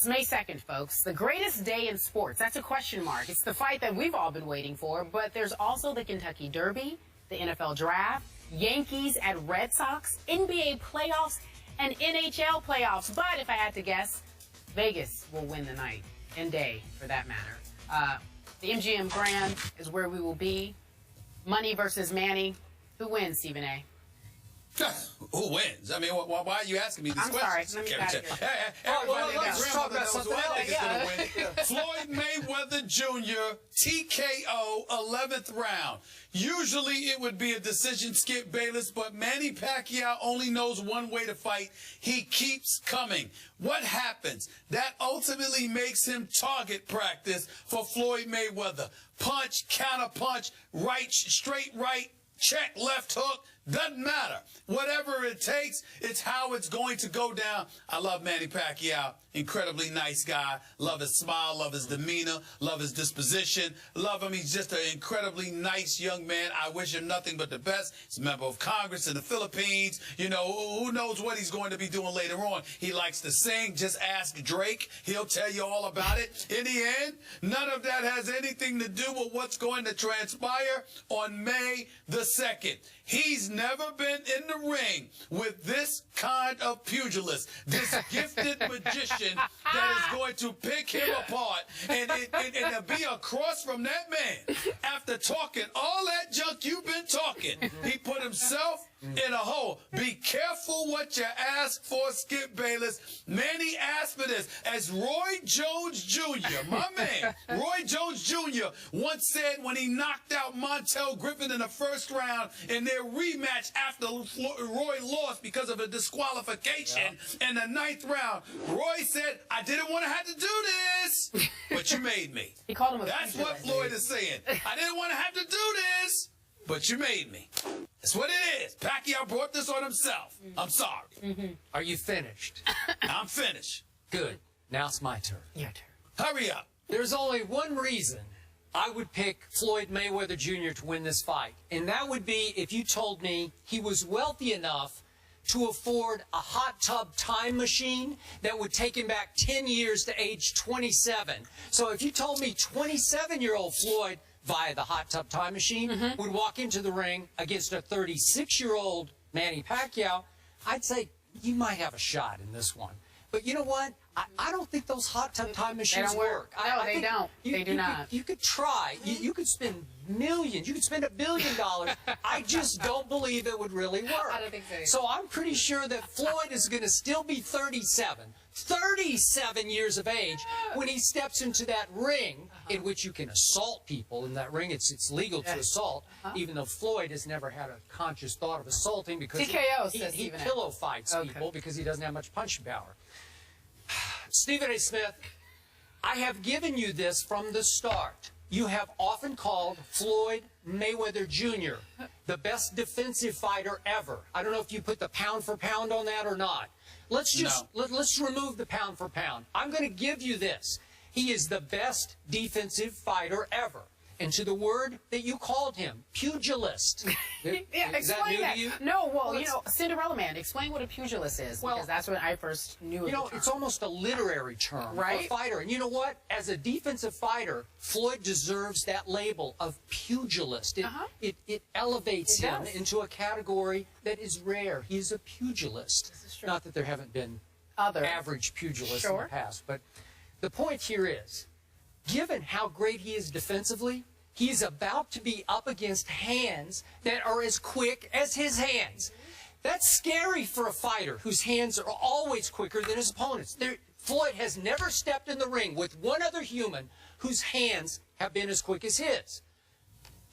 It's May 2nd, folks. The greatest day in sports. That's a question mark. It's the fight that we've all been waiting for, but there's also the Kentucky Derby, the NFL Draft, Yankees at Red Sox, NBA playoffs, and NHL playoffs. But if I had to guess, Vegas will win the night and day, for that matter. The MGM Grand is where we will be. Money versus Manny. Who wins, Stephen A? Who wins? I mean, why are you asking me these questions? I'm sorry. Let me get out of here. Let's talk about something else. Floyd Mayweather Jr., TKO, 11th round. Usually it would be a decision, Skip Bayless, but Manny Pacquiao only knows one way to fight. He keeps coming. What happens? That ultimately makes him target practice for Floyd Mayweather. Punch, counter punch, right, straight right, check, left hook. Doesn't matter. Whatever it takes, it's how it's going to go down. I love Manny Pacquiao. Incredibly nice guy. Love his smile, love his demeanor, love his disposition. Love him. He's just an incredibly nice young man. I wish him nothing but the best. He's a member of Congress in the Philippines. You know, who knows what he's going to be doing later on. He likes to sing. Just ask Drake. He'll tell you all about it. In the end, none of that has anything to do with what's going to transpire on May the 2nd. He's never been in the ring with this kind of pugilist, this gifted magician that is going to pick him apart and be across from that man. After talking all that junk you've been talking, he put himself in a hole. Be careful what you ask for, Skip Bayless. Manny asked for this. As Roy Jones Jr., my man, Roy Jones Jr. once said when he knocked out Montel Griffin in the first round in their rematch after Roy lost because of a disqualification in the 9th round, Roy said, I didn't want to have to do this, but you made me. He called him a That's what Floyd is saying. I didn't want to have to do this, but you made me. That's what it is. Pacquiao brought this on himself. I'm sorry. Are you finished? I'm finished. Good. Now it's my turn. Your turn. Hurry up. There's only one reason I would pick Floyd Mayweather Jr. to win this fight, and that would be if you told me he was wealthy enough to afford a hot tub time machine that would take him back 10 years to age 27. So if you told me 27-year-old Floyd, via the hot tub time machine, would walk into the ring against a 36-year-old Manny Pacquiao, I'd say you might have a shot in this one. But you know what? I don't think those hot tub time machines work. No, they don't. They do not. You could try. You could spend millions. You could spend $1 billion. I just don't believe it would really work. I don't think so. So I'm pretty sure that Floyd is going to still be 37 years of age when he steps into that ring in which you can assault people. In that ring, it's legal to assault, even though Floyd has never had a conscious thought of assaulting because TKO, he pillow fights people because he doesn't have much punching power. Stephen A. Smith, I have given you this from the start. You have often called Floyd Mayweather Jr. the best defensive fighter ever. I don't know if you put the pound for pound on that or not. Let's just let's remove the pound for pound. I'm going to give you this. He is the best defensive fighter ever. And to the word that you called him, pugilist. Is that new to you? No, well, you know, Cinderella Man, explain what a pugilist is, because that's what I first knew of the term. It's almost a literary term for a fighter. And you know what? As a defensive fighter, Floyd deserves that label of pugilist. It elevates him into a category that is rare. He's a pugilist. This is true. Not that there haven't been other average pugilists in the past. But the point here is, given how great he is defensively, he's about to be up against hands that are as quick as his hands. That's scary for a fighter whose hands are always quicker than his opponents. Floyd has never stepped in the ring with one other human whose hands have been as quick as his.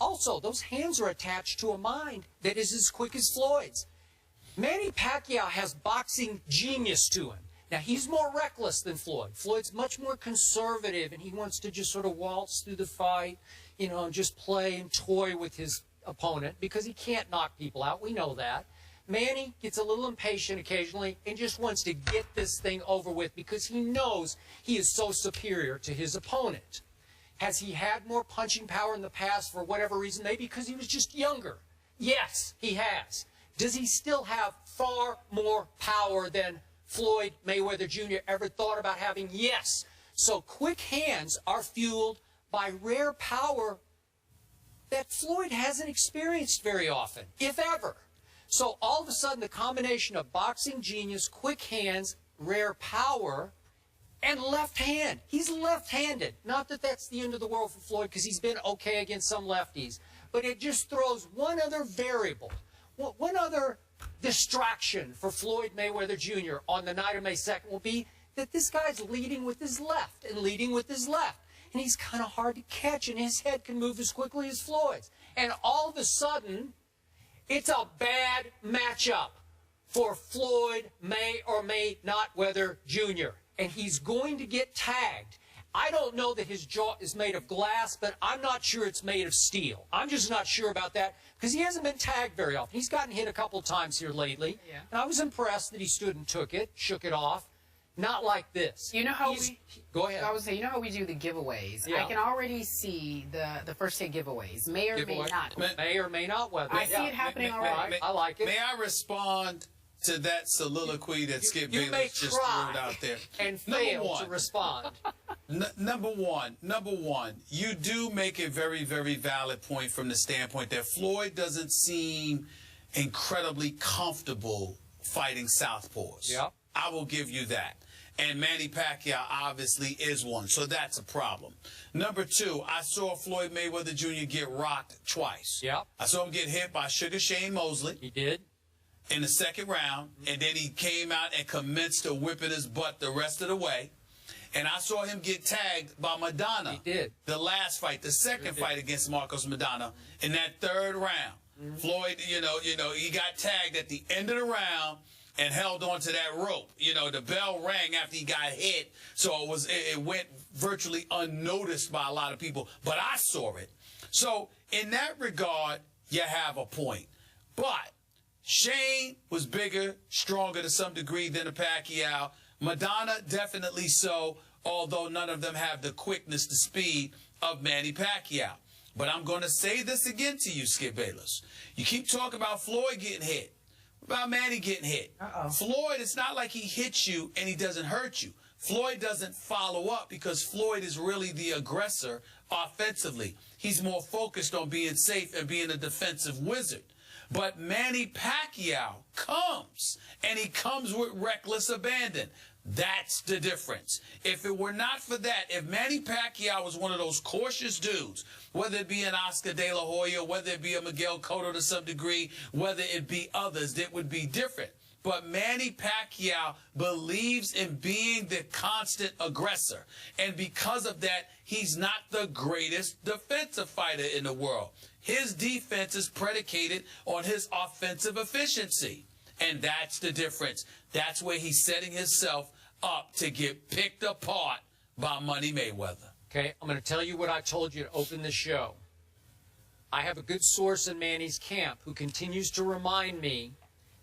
Also, those hands are attached to a mind that is as quick as Floyd's. Manny Pacquiao has boxing genius to him. Now, he's more reckless than Floyd. Floyd's much more conservative, and he wants to just sort of waltz through the fight, you know, and just play and toy with his opponent because he can't knock people out. We know that. Manny gets a little impatient occasionally and just wants to get this thing over with because he knows he is so superior to his opponent. Has he had more punching power in the past for whatever reason? Maybe because he was just younger. Yes, he has. Does he still have far more power than Floyd Mayweather Jr. ever thought about having? Yes. So quick hands are fueled by rare power that Floyd hasn't experienced very often, if ever. So all of a sudden, the combination of boxing genius, quick hands, rare power, and left hand. He's left-handed. Not that that's the end of the world for Floyd, because he's been okay against some lefties. But it just throws one other variable, one other distraction for Floyd Mayweather Jr. on the night of May 2nd will be that this guy's leading with his left and leading with his left. And he's kind of hard to catch, and his head can move as quickly as Floyd's. And all of a sudden, it's a bad matchup for Floyd May or May not Weather Jr. And he's going to get tagged. I don't know that his jaw is made of glass, but I'm not sure it's made of steel. I'm just not sure about that because he hasn't been tagged very often. He's gotten hit a couple times here lately. Yeah. And I was impressed that he stood and took it, shook it off. Not like this. You know how go ahead. I would say, you know how we do the giveaways? Yeah. I can already see the first hit giveaways. May or may not. May or may not weather. I see it happening already. I like it. May I respond to that soliloquy that Skip Bayless just threw out there? And fail to respond. Number one, you do make a very, very valid point from the standpoint that Floyd doesn't seem incredibly comfortable fighting southpaws. Yep. I will give you that. And Manny Pacquiao obviously is one, so that's a problem. Number two, I saw Floyd Mayweather Jr. get rocked twice. Yep. I saw him get hit by Sugar Shane Mosley. He did. In the second round, and then he came out and commenced to whipping his butt the rest of the way. And I saw him get tagged by Madonna. He did. The last fight, the second fight against Marcos Madonna in that third round. Floyd, you know, he got tagged at the end of the round and held on to that rope. You know, the bell rang after he got hit, so it went virtually unnoticed by a lot of people. But I saw it. So in that regard, you have a point. But Shane was bigger, stronger to some degree than a Pacquiao. Madonna, definitely so, although none of them have the quickness, the speed of Manny Pacquiao. But I'm going to say this again to you, Skip Bayless. You keep talking about Floyd getting hit. What about Manny getting hit? Floyd, it's not like he hits you and he doesn't hurt you. Floyd doesn't follow up because Floyd is really the aggressor offensively. He's more focused on being safe and being a defensive wizard. But Manny Pacquiao comes, and he comes with reckless abandon. That's the difference. If it were not for that, if Manny Pacquiao was one of those cautious dudes, whether it be an Oscar De La Hoya, whether it be a Miguel Cotto to some degree, whether it be others, that would be different. But Manny Pacquiao believes in being the constant aggressor. And because of that, he's not the greatest defensive fighter in the world. His defense is predicated on his offensive efficiency. And that's the difference. That's where he's setting himself up to get picked apart by Money Mayweather. Okay, I'm going to tell you what I told you to open the show. I have a good source in Manny's camp who continues to remind me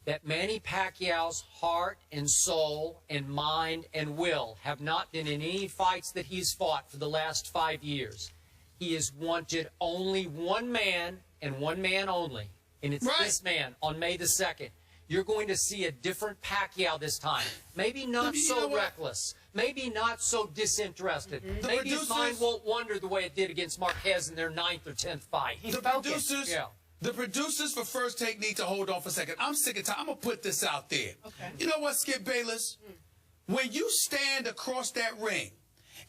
that Manny Pacquiao's heart and soul and mind and will have not been in any fights that he's fought for the last 5 years. He has wanted only one man and one man only, and it's this man on May the 2nd. You're going to see a different Pacquiao this time. Maybe not so reckless. Maybe not so disinterested. Maybe his mind won't wander the way it did against Marquez in their 9th or 10th fight. The producers for First Take need to hold on for a second. I'm sick of time. I'm going to put this out there. Okay. You know what, Skip Bayless? When you stand across that ring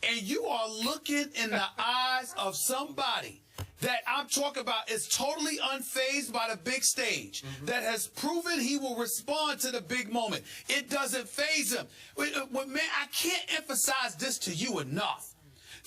and you are looking in the eyes of somebody that I'm talking about is totally unfazed by the big stage, that has proven he will respond to the big moment. It doesn't faze him. Man, I can't emphasize this to you enough.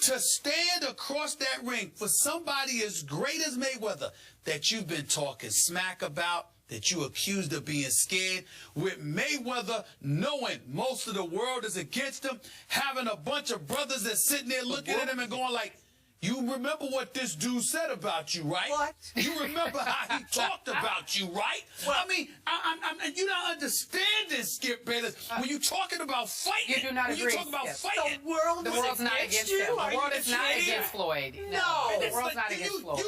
To stand across that ring for somebody as great as Mayweather that you've been talking smack about, that you accused of being scared, with Mayweather knowing most of the world is against him, having a bunch of brothers that's sitting there looking at him and going like, You remember what this dude said about you, right? What? You remember how he talked about you, right? Well, I mean, you don't understand this, Skip Bayless. When you're talking about fighting, You do not when agree, you talk about Skip. fighting, The world The was world's not against against you? him. Are The you world is not kidding? against Floyd. No. The It's world's like, not against Floyd.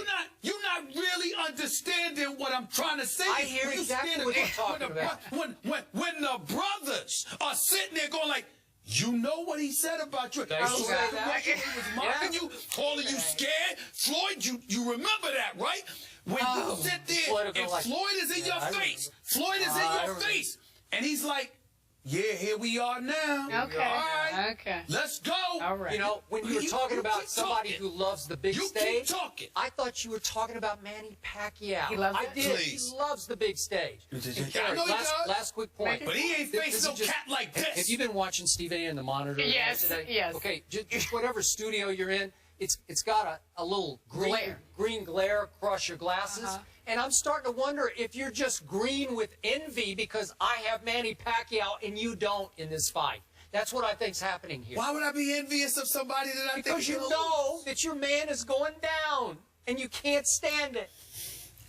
You're not really understanding what I'm trying to say. I hear When you exactly stand what there- you're talking about. When the brothers are sitting there going like, you know what he said about you. They So say that that. Russia, he was mocking you, calling you scared. Floyd, you remember that, right? When you sit there Floyd and Floyd is in your I face, Floyd is in I your remember. face, and he's like, yeah, here we are now. Okay. All right. Okay. Let's go. All right. You know, when you were talking about keep somebody talking. who loves the big You stage, keep talking. I thought you were talking about Manny Pacquiao. He loves I it? did. Please. He loves the big stage. I And know he does. last quick point. But he ain't This facing is no just- cat like this. Have you been watching Stephen A. and the Monitor? Yes, today? yes. Okay, just whatever studio you're in, it's got a little green glare across your glasses. And I'm starting to wonder if you're just green with envy because I have Manny Pacquiao and you don't in this fight. That's what I think's happening here. Why would I be envious of somebody that I think Because is you gonna know that your man is going down and you can't stand it.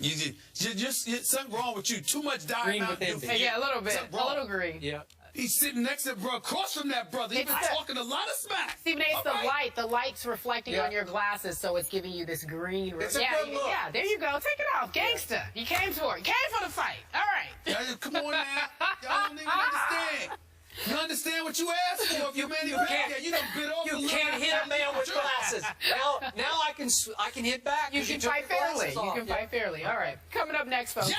lose? Something wrong with you. Too much dying Green out. with envy. Yeah, a little bit. Something A wrong. little green. Yeah. He's sitting next to bro, across from that brother. He's It's been that- talking a lot of smack. Stephen A, it's the All right. light. The light's reflecting Yeah. on your glasses, so it's giving you this green. It's a yeah, good look. yeah. There you go. Take it off, gangster. You came for it. You came for the fight. All right. Y'all, come on now. Y'all don't even understand. You understand what you asked for if you're Manny you Pacquiao. can't- You done bit off a You little can't bit hit a of man with jerk. glasses. Now I can hit back. You 'cause can took fight your fairly. glasses You off. can Yeah. fight fairly. All right. Coming up next, folks. Yeah.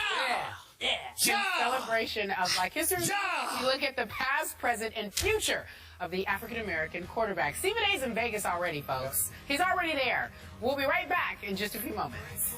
Yeah. In Yeah. celebration of Black History Month, Yeah. we look at the past, present, and future of the African-American quarterback. Stephen A's in Vegas already, folks. He's already there. We'll be right back in just a few moments.